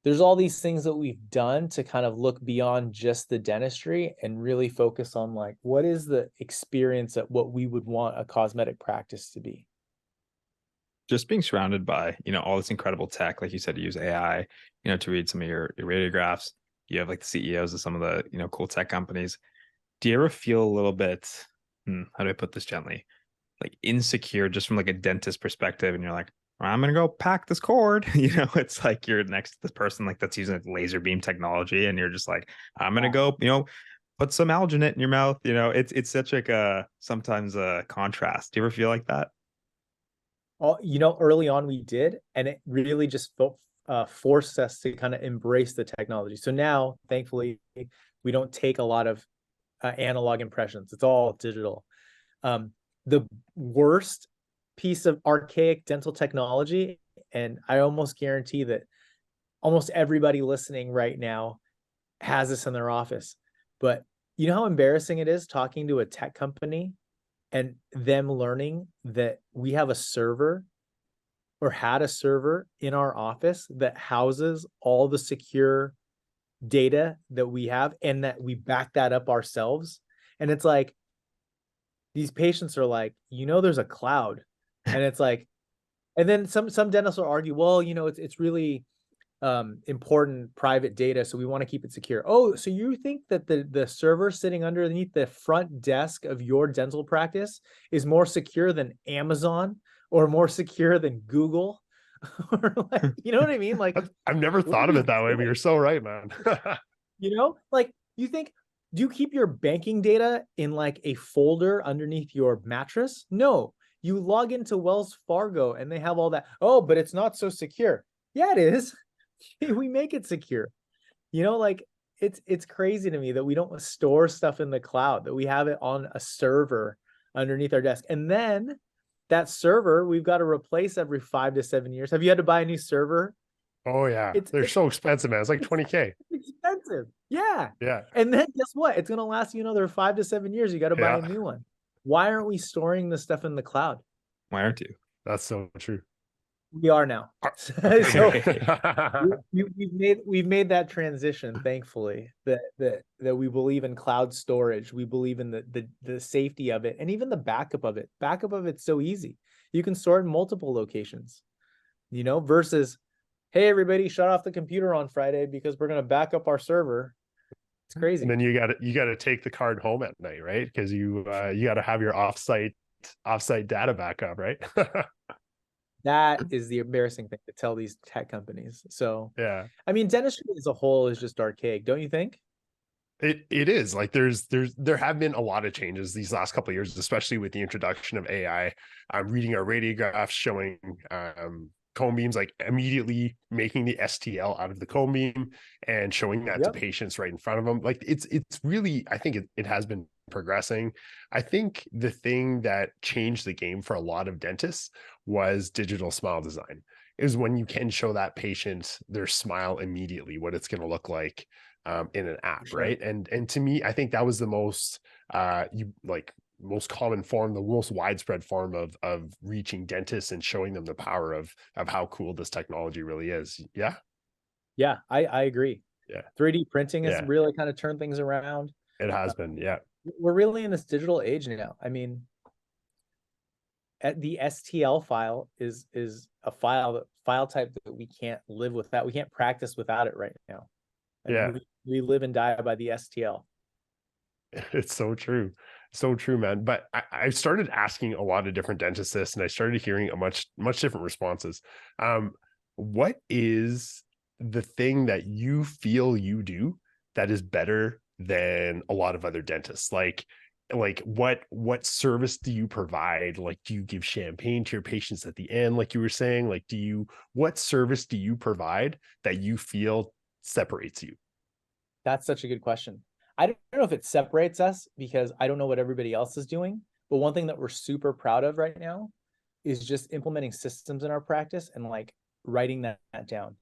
there's all these things that we've done to kind of look beyond just the dentistry and really focus on like, what is the experience at what we would want a cosmetic practice to be? Just being surrounded by, all this incredible tech, like you said, you use AI, to read some of your radiographs. You have like the CEOs of some of the, cool tech companies. Do you ever feel a little bit, how do I put this gently, like insecure just from like a dentist perspective? And you're like, I'm going to go pack this cord. It's like you're next to this person like that's using like laser beam technology. And you're just like, I'm going to go, put some alginate in your mouth. It's such like sometimes a contrast. Do you ever feel like that? Early on we did, and it really just forced us to kind of embrace the technology. So now, thankfully, we don't take a lot of analog impressions. It's all digital. The worst piece of archaic dental technology, and I almost guarantee that almost everybody listening right now has this in their office, but you know how embarrassing it is talking to a tech company and them learning that we have a server or had a server in our office that houses all the secure data that we have and that we back that up ourselves. And it's like, these patients are like, there's a cloud. And it's like, and then some dentists will argue, well, it's really important private data, so we want to keep it secure. Oh, so you think that the server sitting underneath the front desk of your dental practice is more secure than Amazon or more secure than Google? Or like, you know what I mean? Like, I've never thought of it that way, but you're so right, man. you know, like, you think, do you keep your banking data in like a folder underneath your mattress? No, you log into Wells Fargo and they have all that. Oh, but it's not so secure. Yeah, it is. We make it secure. You know, like, it's crazy to me that we don't store stuff in the cloud, that we have it on a server underneath our desk. And then that server we've got to replace every 5 to 7 years. Have you had to buy a new server? Oh yeah, It's they're so expensive, man. It's like 20K. expensive. Yeah. Yeah, And then guess what? It's going to last you another 5 to 7 years. You got to buy a yeah, new one. Why aren't we storing this stuff in the cloud? Why aren't you? that's so true. We are now. Okay. So we've made that transition, thankfully, that we believe in cloud storage. We believe in the safety of it, and even the backup of it. Backup of it's so easy. You can store it in multiple locations, you know, versus, hey, everybody, shut off the computer on Friday because we're going to back up our server. It's crazy. And then you got to take the card home at night, right? Because you got to have your offsite data backup, right? That is the embarrassing thing to tell these tech companies. So, Yeah, I mean, dentistry as a whole is just archaic, don't you think? it is. Like there have been a lot of changes these last couple of years, especially with the introduction of AI. I'm reading our radiographs showing cone beams, like immediately making the STL out of the cone beam and showing that to Yep. patients right in front of them. Like it's really, I think it has been progressing. I think the thing that changed the game for a lot of dentists was digital smile design. Is when you can show that patient their smile immediately, what it's going to look like in an app, Sure. right? And to me, I think that was the most most common form, the most widespread form of reaching dentists and showing them the power of how cool this technology really is. Yeah. Yeah, I agree. Yeah. 3D printing has Yeah. really kind of turned things around. It has been. Yeah. We're really in this digital age now. I mean, the STL file is a file type that we can't live without. We can't practice without it right now. I Yeah. mean, we live and die by the STL. It's so true. So true, man. But I started asking a lot of different dentists and I started hearing a much different responses. What is the thing that you feel you do that is better than a lot of other dentists? Like what service do you provide? Like, do you give champagne to your patients at the end, like you were saying? Like, what service do you provide that you feel separates you? That's such a good question. I don't know if it separates us because I don't know what everybody else is doing, but one thing that we're super proud of right now is just implementing systems in our practice and like writing that down.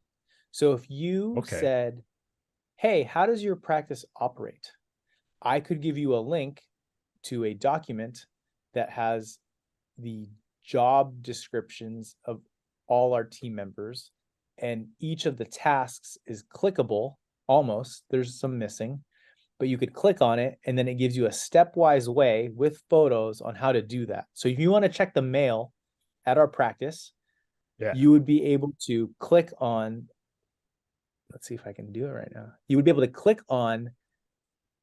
So if you Okay. said, hey, how does your practice operate? I could give you a link to a document that has the job descriptions of all our team members, and each of the tasks is clickable almost. There's some missing, but you could click on it and then it gives you a stepwise way with photos on how to do that. So if you want to check the mail at our practice, Yeah. you would be able to click on, let's see if I can do it right now. You would be able to click on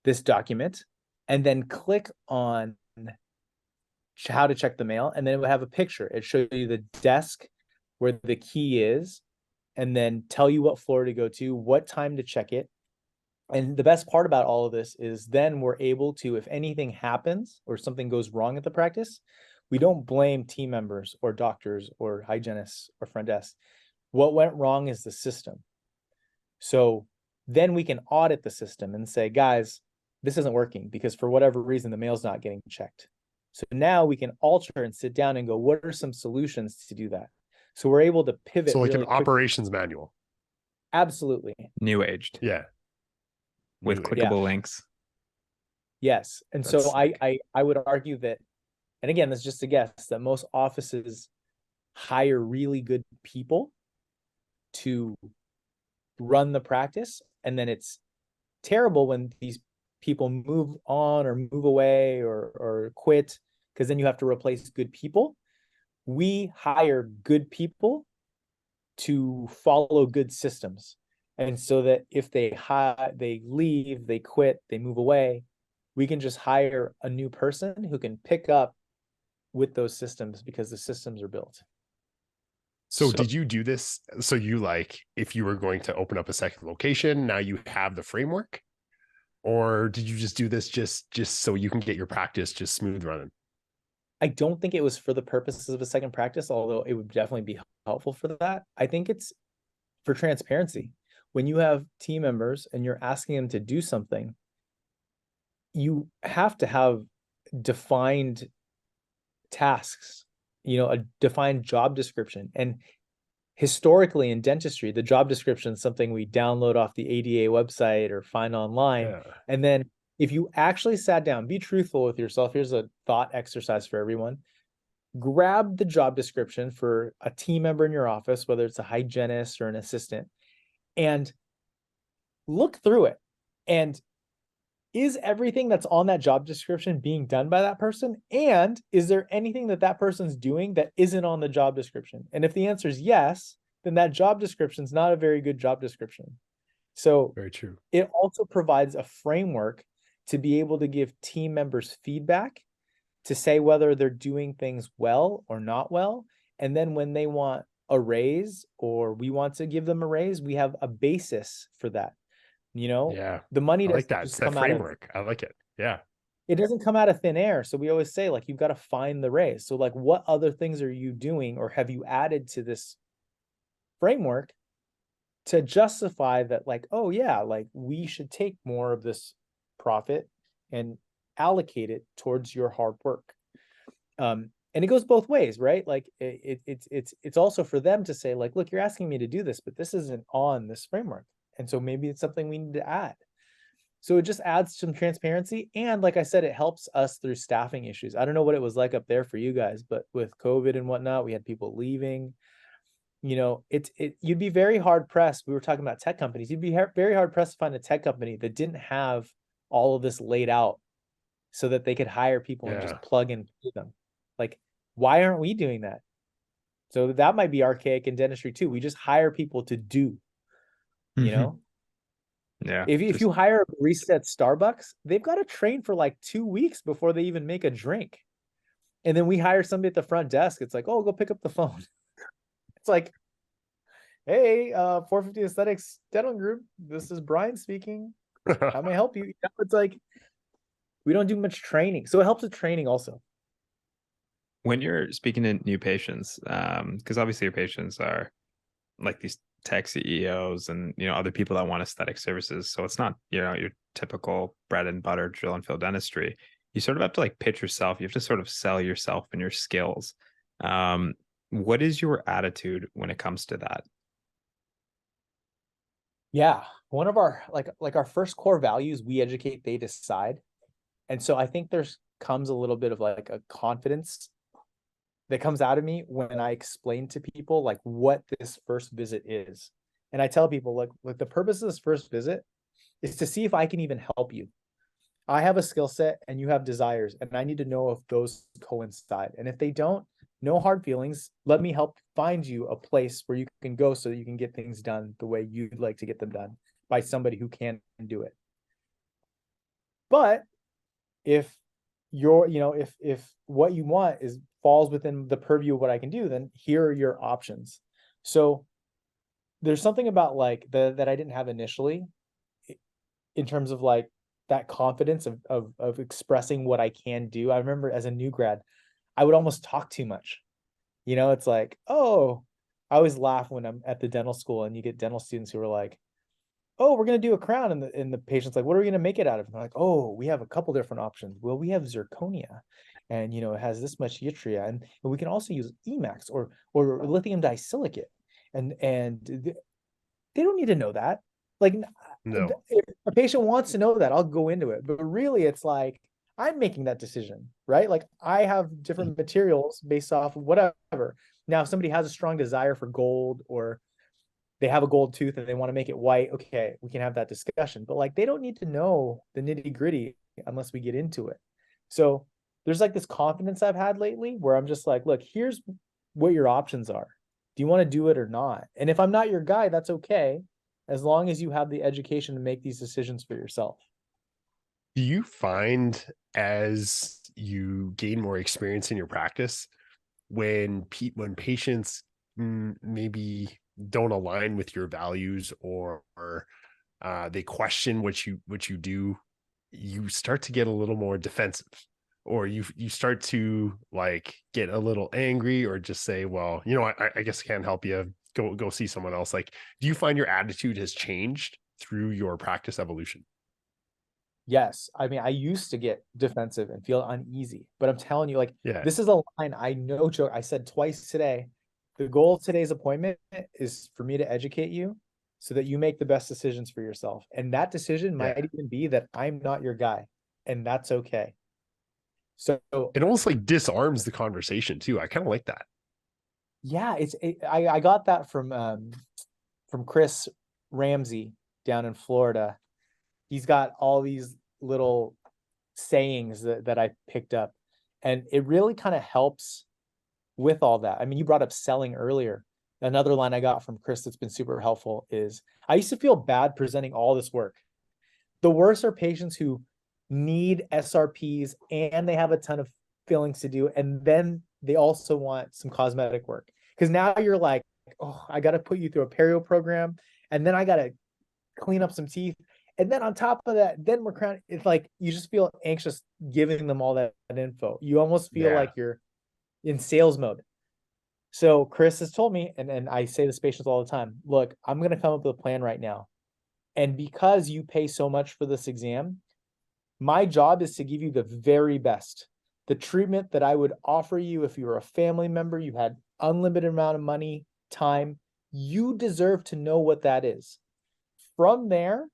this document and then click on how to check the mail. And then it would have a picture. It shows you the desk where the key is, and then tell you what floor to go to, what time to check it. And the best part about all of this is then we're able to, if anything happens or something goes wrong at the practice, we don't blame team members or doctors or hygienists or front desk. What went wrong is the system. So then we can audit the system and say, guys, this isn't working because for whatever reason, the mail's not getting checked. So now we can alter and sit down and go, what are some solutions to do that? So we're able to pivot. So like really an operations manual. Absolutely. New aged. Yeah. With clickable links. Yes. And so I would argue that, and again, that's just a guess, that most offices hire really good people to run the practice. And then it's terrible when these people move on or move away or quit, because then you have to replace good people. We hire good people to follow good systems. And so that if they leave, they quit, they move away, we can just hire a new person who can pick up with those systems because the systems are built. So did you do this? So you like, if you were going to open up a second location, now you have the framework, or did you just do this just so you can get your practice just smooth running? I don't think it was for the purposes of a second practice, although it would definitely be helpful for that. I think it's for transparency. When you have team members and you're asking them to do something, you have to have defined tasks, a defined job description. And historically in dentistry, the job description is something we download off the ADA website or find online. Yeah. And then if you actually sat down, be truthful with yourself. Here's a thought exercise for everyone. Grab the job description for a team member in your office, whether it's a hygienist or an assistant, and look through it. And is everything that's on that job description being done by that person? And is there anything that that person's doing that isn't on the job description? And if the answer is yes, then that job description is not a very good job description. So Very true. It also provides a framework to be able to give team members feedback, to say whether they're doing things well or not well. And then when they want a raise or we want to give them a raise, we have a basis for that. Yeah. The money I like doesn't that. just It's that come out of, framework. I like it. Yeah. it doesn't come out of thin air. So we always say, like, you've got to find the raise. So like, what other things are you doing or have you added to this framework to justify that, like, oh yeah, like we should take more of this profit and allocate it towards your hard work. And it goes both ways, right? Like it's also for them to say, like, look, you're asking me to do this, but this isn't on this framework. And so maybe it's something we need to add. So it just adds some transparency. And like I said, it helps us through staffing issues. I don't know what it was like up there for you guys, but with COVID and whatnot, we had people leaving. You'd be very hard pressed. We were talking about tech companies. You'd be very hard pressed to find a tech company that didn't have all of this laid out so that they could hire people and just plug and play them. Like, why aren't we doing that? So that might be archaic in dentistry too. We just hire people to do, Yeah. If you hire a barista at Starbucks, they've got to train for like 2 weeks before they even make a drink. And then we hire somebody at the front desk. It's like, oh, go pick up the phone. It's like, hey, 450 Aesthetics Dental Group, this is Brian speaking. How may I help you? It's like, we don't do much training. So it helps with training also. When you're speaking to new patients, because obviously your patients are like these tech CEOs and other people that want aesthetic services. So it's not your typical bread and butter drill and fill dentistry. You sort of have to like pitch yourself. You have to sort of sell yourself and your skills. What is your attitude when it comes to that? Yeah, one of our like our first core values, we educate, they decide. And so I think comes a little bit of like a confidence that comes out of me when I explain to people like what this first visit is. And I tell people, like the purpose of this first visit is to see if I can even help you. I have a skill set and you have desires, and I need to know if those coincide. And if they don't, no hard feelings. Let me help find you a place where you can go so that you can get things done the way you'd like to get them done by somebody who can do it. But if if what you want falls within the purview of what I can do, then here are your options. So there's something about like that I didn't have initially in terms of like that confidence of expressing what I can do. I remember as a new grad, I would almost talk too much. It's like, oh, I always laugh when I'm at the dental school and you get dental students who are like, oh, we're going to do a crown. And the patient's like, what are we going to make it out of? And they're like, oh, we have a couple different options. Well, we have zirconia and, it has this much yttria, and we can also use Emax or lithium disilicate. And they don't need to know that. Like, No. if a patient wants to know that, I'll go into it. But really, it's like, I'm making that decision, right? Like, I have different materials based off of whatever. Now, if somebody has a strong desire for gold, or they have a gold tooth and they want to make it white, okay, we can have that discussion. But like, they don't need to know the nitty gritty unless we get into it. So there's like this confidence I've had lately where I'm just like, look, here's what your options are. Do you want to do it or not? And if I'm not your guy, that's okay, as long as you have the education to make these decisions for yourself. Do you find as you gain more experience in your practice, when patients maybe don't align with your values, or they question what you do, you start to get a little more defensive, or you start to like get a little angry, or just say, well, you know, I guess I can't help you, go see someone else? Like, do you find your attitude has changed through your practice evolution? Yes. I mean, I used to get defensive and feel uneasy, but I'm telling you, like, Yeah. this is a line I no joke. I said twice today. The goal of today's appointment is for me to educate you so that you make the best decisions for yourself. And that decision Yeah. might even be that I'm not your guy, and that's okay. So It almost like disarms the conversation too. I kind of like that. yeah, I got that from Chris Ramsey down in Florida. He's got all these little sayings that I picked up, and it really kind of helps with all that. I mean, you brought up selling earlier. Another line I got from Chris that's been super helpful is, I used to feel bad presenting all this work. The worst are patients who need SRPs and they have a ton of fillings to do, and then they also want some cosmetic work. Because now you're like, oh, I got to put you through a perio program, and then I got to clean up some teeth. And then on top of that, then we're crowned. It's like you just feel anxious giving them all that info. You almost feel Yeah. like you're in sales mode. So Chris has told me, and I say this to patients all the time, look, I'm going to come up with a plan right now. And because you pay so much for this exam, my job is to give you the very best. The treatment that I would offer you if you were a family member, you had unlimited amount of money, time, you deserve to know what that is. From there,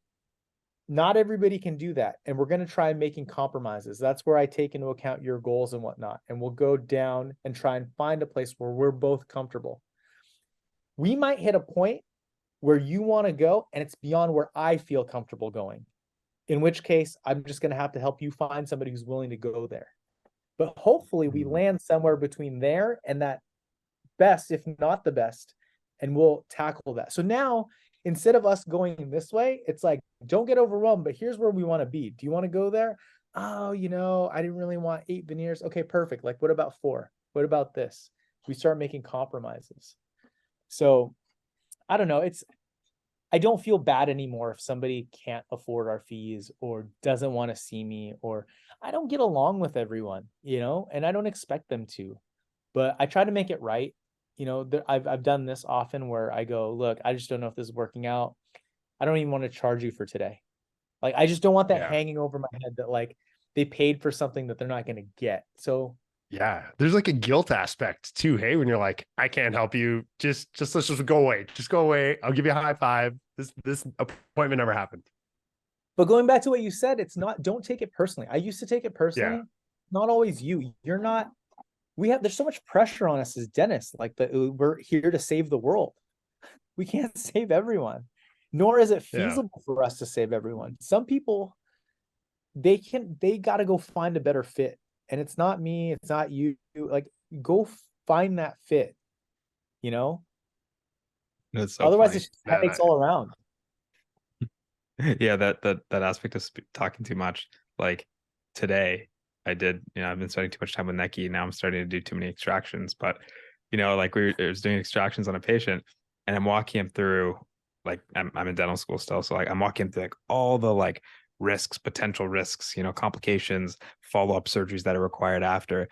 not everybody can do that. And we're going to try making compromises. That's where I take into account your goals and whatnot. And we'll go down and try and find a place where we're both comfortable. We might hit a point where you want to go and it's beyond where I feel comfortable going. In which case, I'm just going to have to help you find somebody who's willing to go there. But hopefully we land somewhere between there and that best, if not the best, and we'll tackle that. So now, instead of us going this way, it's like, don't get overwhelmed, but here's where we want to be. Do you want to go there? Oh, you know, I didn't really want 8 veneers. Okay, perfect. Like, what about 4? What about this? We start making compromises. So I don't know. I don't feel bad anymore if somebody can't afford our fees or doesn't want to see me, or I don't get along with everyone, you know, and I don't expect them to, but I try to make it right. You know, I've done this often where I go, look, I just don't know if this is working out. I don't even want to charge you for today. Like, I just don't want that Yeah. hanging over my head that like they paid for something that they're not going to get. So Yeah. There's like a guilt aspect too. Hey, when you're like, I can't help you. Just let's just go away. Just go away. I'll give you a high five. This appointment never happened. but going back to what you said, it's not, don't take it personally. I used to take it Yeah. personally. Not always you. You're not, there's so much pressure on us as dentists, like we're here to save the world. We can't save everyone, nor is it Yeah. feasible for us to save everyone. Some people, they got to go find a better fit. And it's not me, it's not you. Like, go find that fit, you know? It's so Otherwise funny. it's just headaches all around. Yeah, that aspect of talking too much. Like today, I did. You know, I've been spending too much time with Neki. Now I'm starting to do too many extractions. But you know, like I was doing extractions on a patient, and I'm walking him through. Like I'm in dental school still, so like I'm walking him through like all the like risks, potential risks, you know, complications, follow up surgeries that are required after.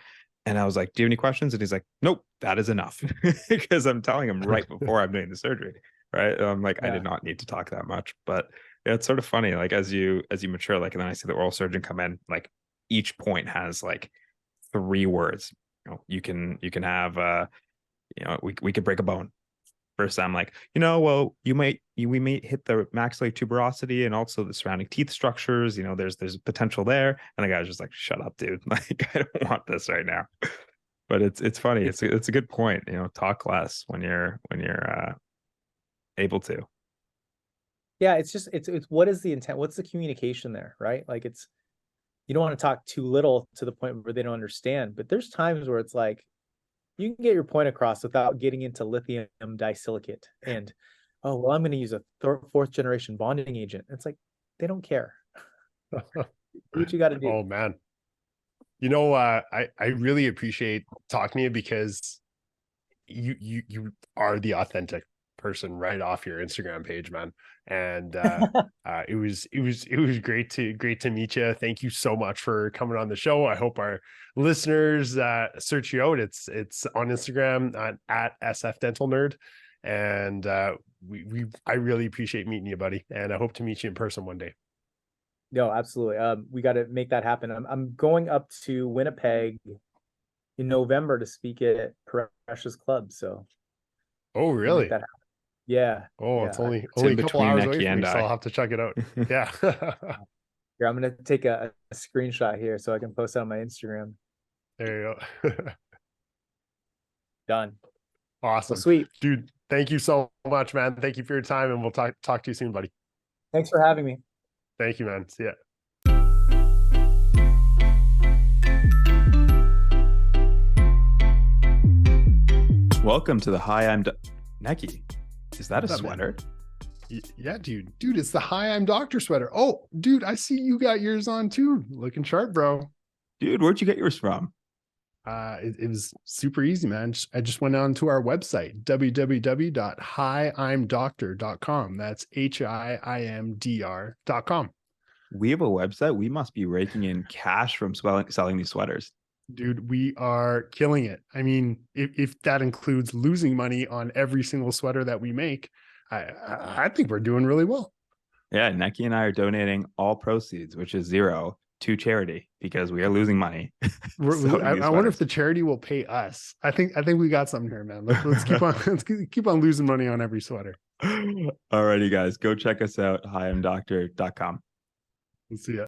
And I was like, "Do you have any questions?" And he's like, "Nope, that is enough," because I'm telling him right before I'm doing the surgery. Right? I'm like, I did not need to talk that much, but yeah, it's sort of funny. Like as you mature, like, and then I see the oral surgeon come in, like each point has like 3 words. You know, you can have you know, we could break a bone. First I'm like, you know, well, we may hit the maxillary tuberosity and also the surrounding teeth structures. You know, there's potential there. And the guy's just like, shut up, dude. Like, I don't want this right now. But it's funny. It's a good point. You know, talk less when you're able to. Yeah, it's just it's what is the intent? What's the communication there, right? Like, it's, you don't want to talk too little to the point where they don't understand. But there's times where it's like, you can get your point across without getting into lithium disilicate and, oh, well, I'm going to use a fourth generation bonding agent. It's like, they don't care. Do what you got to do. Oh man. You know, I really appreciate talking to you because you are the authentic person right off your Instagram page, man. And it was great to meet you. Thank you so much for coming on the show. I hope our listeners search you out. It's on Instagram at SF Dental Nerd. And I really appreciate meeting you, buddy. And I hope to meet you in person one day. No, absolutely. We got to make that happen. I'm going up to Winnipeg in November to speak at Precious Club. So, oh really? That happen. Yeah. Oh, yeah. it's only a couple hours away from me, so I'll have to check it out. Yeah. Here, I'm gonna take a screenshot here so I can post it on my Instagram. There you go. Done. Awesome. Well, sweet, dude. Thank you so much, man. Thank you for your time, and we'll talk to you soon, buddy. Thanks for having me. Thank you, man. See ya. Welcome to the Hi, I'm Neki. Is that a sweater? Yeah, dude. Dude, it's the Hi, I'm Doctor sweater. Oh, dude, I see you got yours on too. Looking sharp, bro. Dude, where'd you get yours from? It was super easy, man. I just went on to our website, www.hiimdoctor.com. That's HIIMDR.com. We have a website. We must be raking in cash from selling these sweaters. Dude, we are killing it. I mean, if that includes losing money on every single sweater that we make, I think we're doing really well. Yeah, Neki and I are donating all proceeds, which is zero, to charity because we are losing money. I wonder if the charity will pay us. I think we got something here, man. Let's keep on keep on losing money on every sweater. Alrighty, guys, go check us out. HiI'mDoctor.com. We'll see ya.